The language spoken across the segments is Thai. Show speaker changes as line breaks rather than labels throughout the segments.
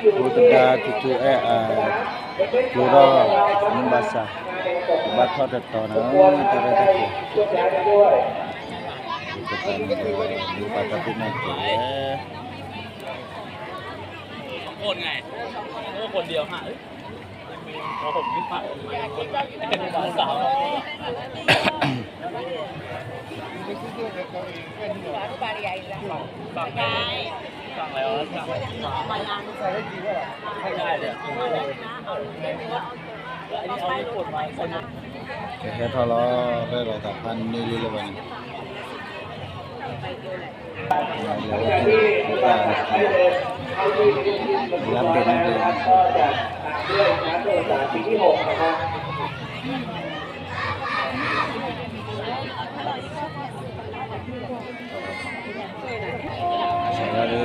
Buta tutu Pluro Membasa Bato Tetona Tara Taki Di Pata Pinatu
คนไงก็คนเดียวฮะพอผมที่ผ่านคนเป็นสาวสาวสั่งแล้วสั่งไม่ได้เลยเอาที่กดไว้คน
Kaya thalo Rero Tapan Nili Lewan Lắm đến đây
ปีที่6นะครับ
Saya ada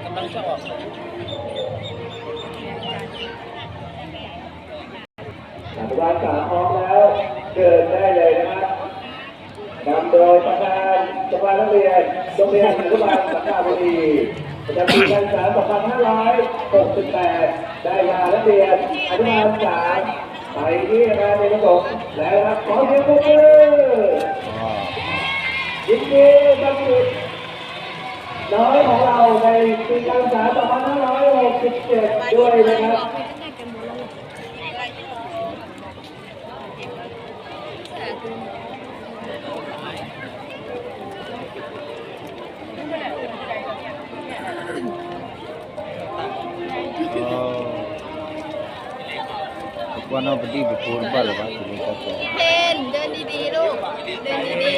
กำลังจะออก
วันสามพร้อมแล้วเดินได้เลยนะครับนำโดยประธานสภานักเรียนโรงเรียนอนุบาลสังขบุรีประจำปีการศึกษา 2568 ได้มานักเรียนอนุบาล3ไปที่งานในระบบแล้วครับขอเสียงปรบมือยินดีกับสุดน้อยของเราในปีการศึกษา 2567 ด้วยนะครับ
Warna putih berpurba lah Pak.
เพนเดินดีๆลูกเดินดี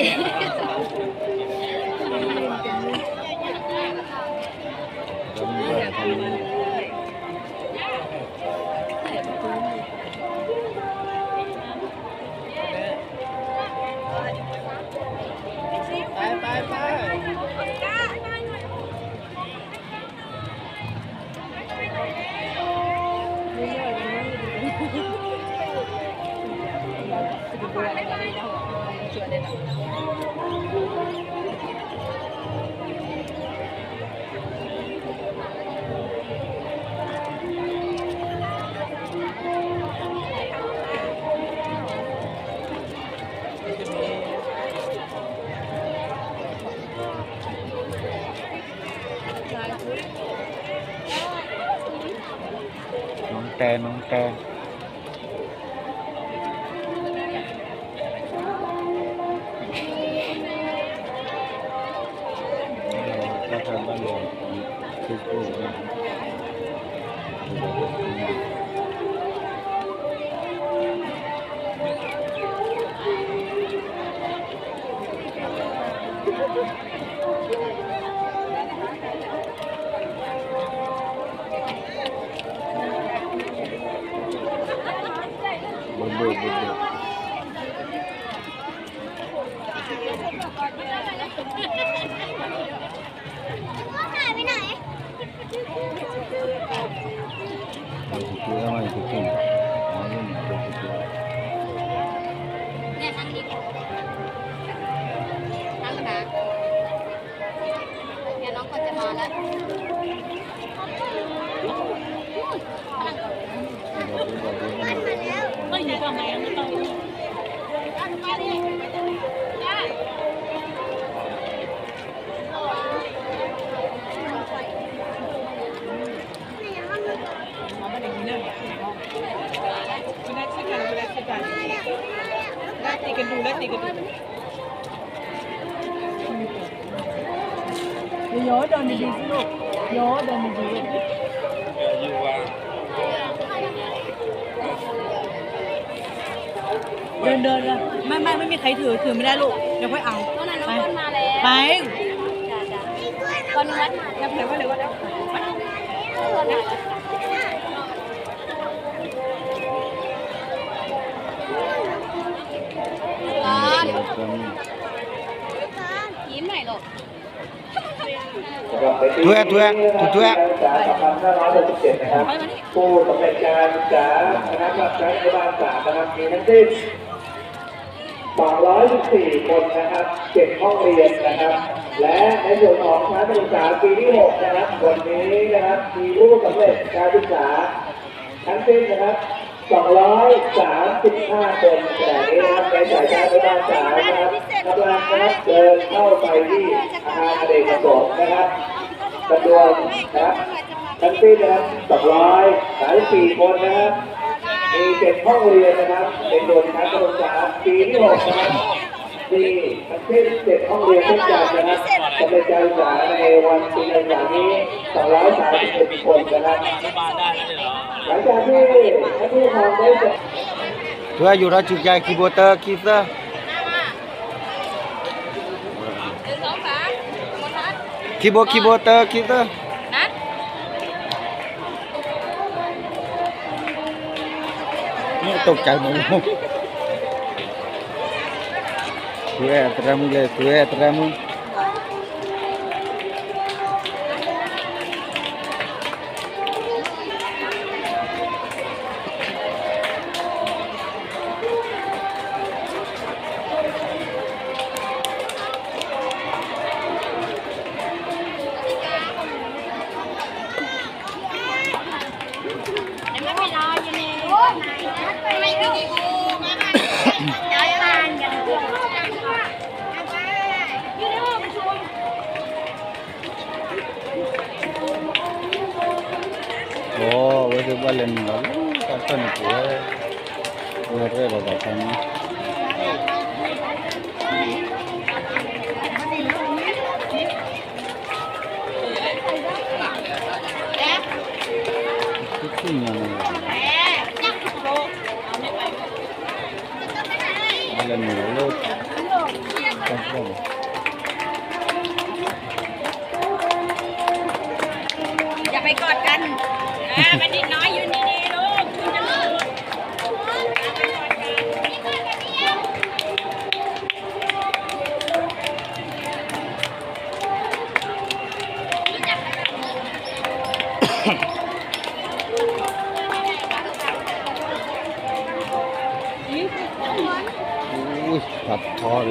น้องแตนก็ทำบ้านเรือนคือปลูกนะบุบ
หายไปไหน
Itu sama itu pun. Ini itu.
เนี่ยนั่งดีนั่งนะเนี่ยน้องคนจะมาแล้วไม่อยู่ฝั่งไหนไม่ต้องมาดิตีกันดูแล้วตีกันดูย้อนเดินดีๆสิลูกย้อนเดินดีๆ
อยู่ว่า
เดินเลยไม่มีใครถือไม่ได้ลูกเดี๋ยวค่อยเอา
ไป
ไป
ตอนนี้วัดมา
เร็ว
2567นะครับผู้สำเร็จการศึกษาคณะกรรมการอนุบาล3นะครับมีทั้งสิ้น214 คนนะครับ7ห้องเรียนนะครับและในส่วนของชั้นศึกษาปีที่6นะครับวันนี้นะครับมีผู้สำเร็จการศึกษาทั้งสิ้นนะครับ235 คนแต่นี้นะครับในสายการอนุบาล3นะครับกำลังนะครับเดินเข้าไปที่อาคารอเนกประสงค์นะครับจำนวนนะครับทั้งสิ้นนะครับ234 คนนะครับมี7ห้องเรียนนะครับเป็นโดยชั้นศึกษาปีที่6นะครับมีทั้งสิ้น7ห้องเรียนเช่นกันนะครับสำเร็จการศึกษาในวันปีการศึกษานี้236 คนนะครับ
อนุบาลได้แล้วเหรอ
หลังจากที่ท่านผู้ปกครองได้จบ
Tua jura juga kibota kita. kibota kita.
นะ
Ni tok cai mau. Tua teramu. Oh, wes balen lalu kata ni kue. Ngere lo kata ni. Itu mana? Balen lalu. Kata.
อย่าไปกอดกันเป็นเด็กน้อยยืนดีๆลูกยืนนะลูก
Ui, thật to đấy.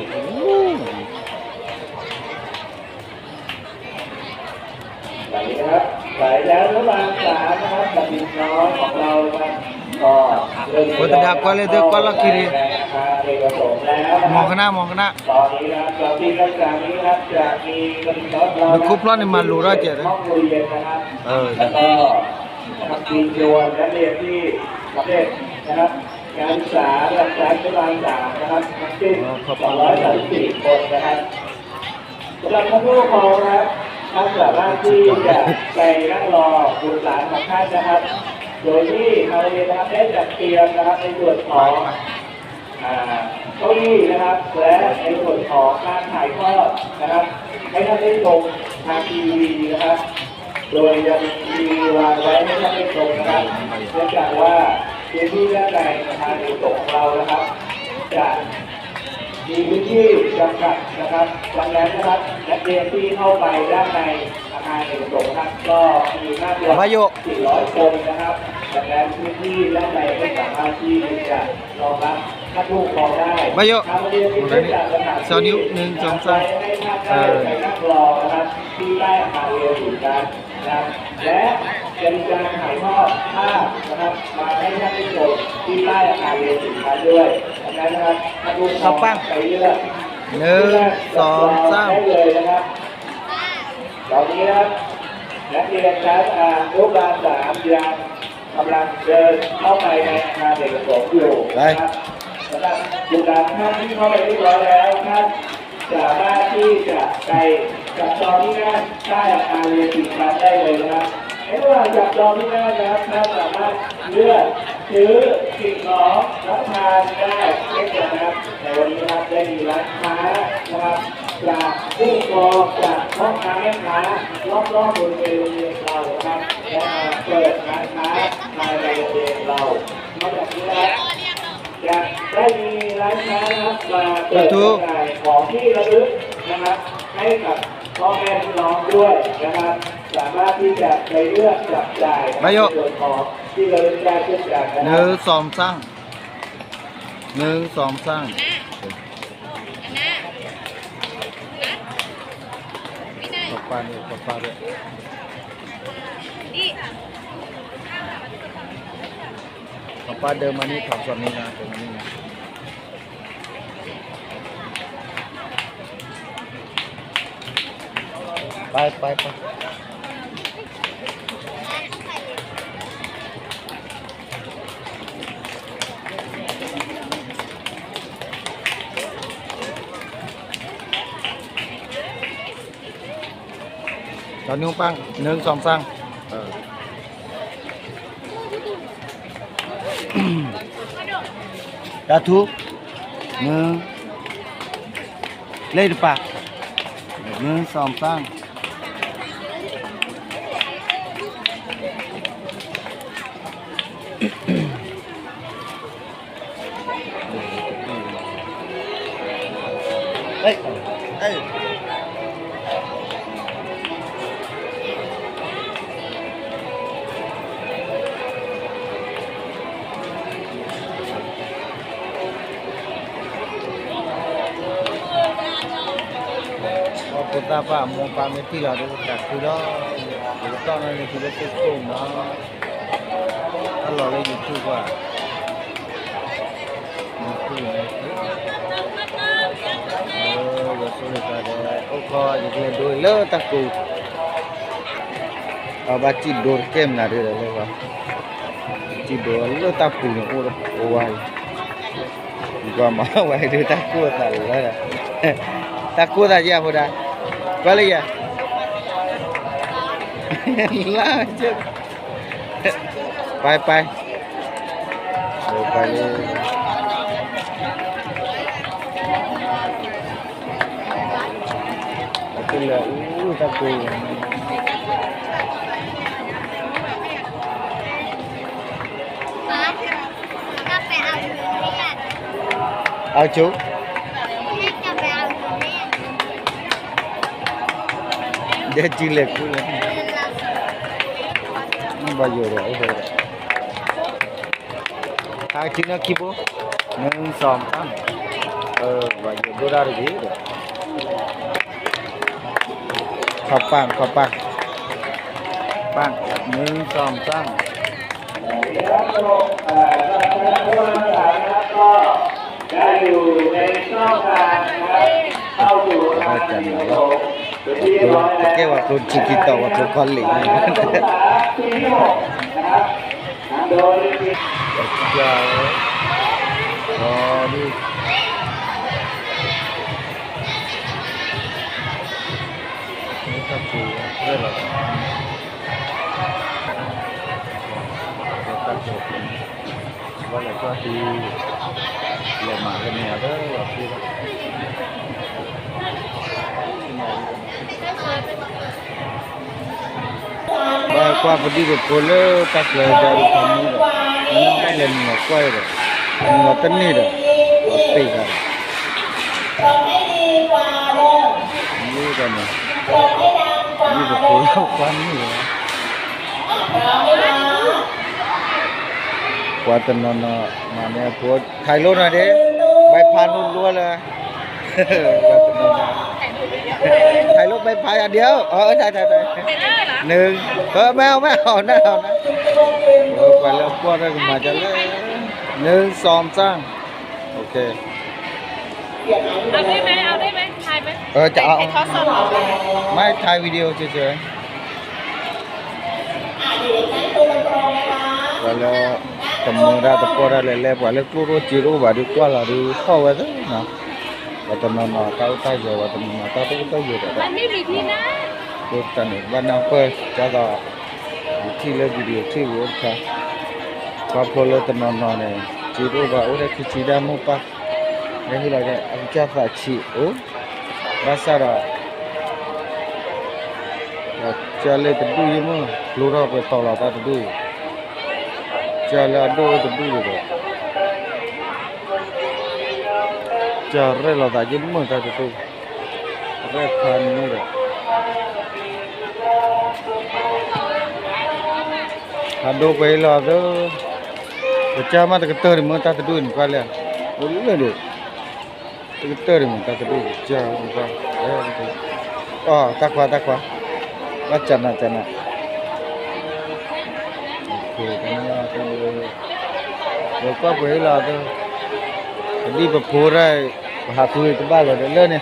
สวัสดีครับสายแล้วรัฐบาล3นะครับบัณฑิตน้อยของเราครับก็เริ่ม
Oh, tidak kuala itu kuala kiri.
เอกสงแล้วนะค
Mau
รับ
kena, mau kena.
ตอนนี้นะครับเราที่รักษานี้นะครับจะมีบัณฑิตน้อยของเรา
Kumpulan ni malu raja
ห้องเรียนนะครับ แล้วก็นะครับมีจำนวนนักเรียนที่สำเร็จนะครับการศึกษาระดับชั้นอนุบาล3นะครับทั้งสิ้น234 คนนะครับสำหรับท่านผู้ปกครองนะครับท่านสามารถที่จะไปนั่งรอบุตรหลานของท่านนะครับ โดยที่ทางโรงเรียนนะครับได้จัดเตรียมนะครับในส่วนของเก้าอี้นะครับและในส่วนของการถ่ายทอดนะครับให้ท่านได้ชมทางทีวีนะครับ โดยยังมีวางไว้ให้ท่านได้ชมนะครับเนื่องจากว่าพื้นที่ด้านในอาคารเอกชนของเรานะครับจะมีพื้นที่จำกัดนะครับดังนั้นนะครับนักเรียนที่เข้าไปด้านในอาคารเอกชนนะครับก็มีมากกว่า400 คนนะครับดังนั้นพื้นที่ด้านในไม่สามารถที่จะรองรับท่านผู้ปกครองได้
Bayo.
ทางโรงเรียนที่ได้จัดสถานที่
Soniu 1 2 3.
ให้ท่านได้ไปนั่งรอนะครับที่ใต้อาคารเรียนศูนย์การนะครับและจะมีการถ่ายทอดภาพนะครับมาให้ท่านได้ชมที่ใต้อาคารเรียนศูนย์การด้วยดังนั้นนะครับท่านผู้ปกครองไปเลือก
1 2
ได้เลยนะครับตอนนี้นะครับนักเรียนชั้นอนุบาล3ยังกำลังเดินเข้าไปในอาคารเด็กประถมอยู่นะครับสำหรับบุตรหลานท่านที่เข้าไปเรียบร้อยแล้วท่านสามารถที่จะไปจับจองที่นั่งใต้อาคารเรียนศูนย์การได้เลยนะครับในระหว่างจับจองที่นั่งนะครับท่านสามารถเลือกซื้อสิ่งของรับประทานได้เช่นกันนะครับในวันนี้นะครับได้มีร้านค้านะครับจากผู้ปกครองจากพ่อค้าแม่ค้ารอบๆบริเวณโรงเรียนเรานะครับและมาเปิดร้านค้าภายในโรงเรียนเรานอกจากนี้นะครับจะได้มีร้านค้านะครับมาเปิดจำหน่ายของที่ระลึกนะครับให้กับ พ่อแม่พี่น้องด้วยนะครับสามารถที่จะไปเลือกจับจ่ายในส่วนของที่เราได้แจ้งเช่นกันนะค
ห
รั
นึ่ง
บ
สองสามหนึ่งสองสาม
ไม่ได้
ขอบปลาเนี่ยขอบปลาด้วย
นี่
ขอบปลาเดิมมานี่ขับส่วนนี้นะตรงนี้นะไปไปไปตอนนิ้วปังหนึ่งสองสามดาทุหนึ่งเล่นปะหนึ่งสองสามเฮ้ยเฮ้ยKota Pak mau pamit lah dulu tak kira kita nanti kita tutup nah kalau lagi itu Pak betul ada kau jadi dua le takku baca dor kem nari le Pak tidur le takku ni wai juga mau wai dia takku tak le takku saja mudah balik ya lah je bye bye balik betul lah takkuเอาจุdia cilek pula ni baju dia hai cina kibo neng som tam baju dolar lagi kapang bang neng som tam
ได้อยู่ในช่องทางนะครับเข้าสู่ทางที่เราเป็นที่เรียบร้อยแล้ว
pakai waktu kita waktu kali
ที่6นะครับโดย
jauh oh ni ini satu berapa boleh tu di lemah ni ada waktu qua berdiri được cô lơ các lời dari kami dah, mana kan yang nak kuai dah, nak tani dah, pasti kan. Ini kan, ini dah pulau kuan ni lah. Kuatan nona mana buat Thailand ada, bay pan luar lah. Kuatan nona. Thailand bay pan ada, Thai. หนึ่งแมวนะไปแล้วพวกนั้นมาจะเลยหนึ่งสองสามโอเค
เอาได้ไหมถ่ายไหม
จะเอา
ทอดสด
ไม่ถ่ายวิดีโอเฉยๆแล้วทำมือได้ตะปอได้เลยแล้วแล้วกูรู้จีรู้ว่าดูกว่าเราดูเข้าไว้ด้วยนะว่าตอนนั้นเราเข้าใต้เยอะว่าตอนนั้นเราเข้าใต้เยอะแต่
มันไม่มีที่นั่ง
ตอนนี้วันนั้นก็จะก็ที่เล่นวิดีโอที่วัวค่ะพอพอเล่นตอนนั้นเนี่ยจีรู้ว่าโอ้ได้คิดจีได้มั้งปะนี่คืออะไรอันจะฝ่ายชีโอ้ภาษาเราจะเล่นตัวดูยังมั้งรู้เราไปต่อเราตัวดูจะเล่นตัวดูเลยจะเล่นเราแต่ยังมั้งตัวดูเล่นพันนี่เลย Aduh, baiklah tu. Macam mana keter di mana tak duduk ni kalian? Boleh deh. Keter di mana tak duduk. Jauh bukan. Oh, takwa. Macam nak. Okey, kena akan lepas baiklah tu. Jadi berporai bahasa itu bagus dah ni.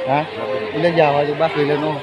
Ha? Ini jauh aja bah kilo no.